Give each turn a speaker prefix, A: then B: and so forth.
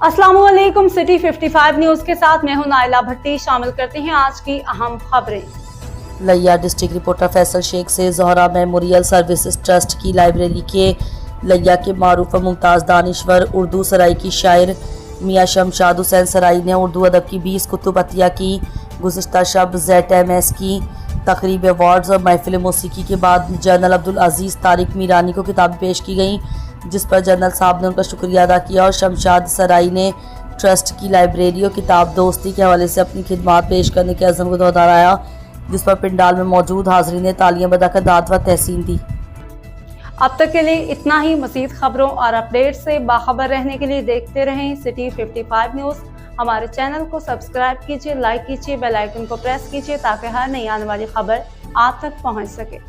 A: अस्सलामुअलैकुम। City 55 news के साथ मैं हूं नाइला भट्टी। शामिल करते हैं आज की अहम खबरें।
B: लिया डिस्ट्रिक्ट रिपोर्टर फैसल शेख से ज़ोहरा मेमोरियल सर्विसेज ट्रस्ट की लाइब्रेरी के लिया के मारूफ मुमताज़ दानिश्वर उर्दू सराय की शायर मियाँ शमशाद हुसैन सराय ने उर्दू अदब की 20 कुतुब अतिया की। गुज़िश्ता शब ZMS की तकरीब अवार्ड्स और महफिल मौसीकी के बाद जनरल अब्दुल अजीज़ तारिक मीरानी को किताबें पेश की गईं, जिस पर जनरल साहब ने उनका शुक्रिया अदा किया और शमशाद सराय ने ट्रस्ट की लाइब्रेरी और किताब दोस्ती के हवाले से अपनी खिदमात पेश करने के अज़म को दोहराया, जिस पर पिंडाल में मौजूद हाज़रीन ने तालियां बजाकर दाद व तहसीन दी।
A: अब तक के लिए इतना ही। मज़ीद खबरों और अपडेट से बाखबर रहने के लिए देखते रहें सिटी 55 न्यूज़। हमारे चैनल को सब्सक्राइब कीजिए, लाइक कीजिए, बेल आइकन को प्रेस कीजिए ताकि हर नई आने वाली खबर आप तक पहुंच सके।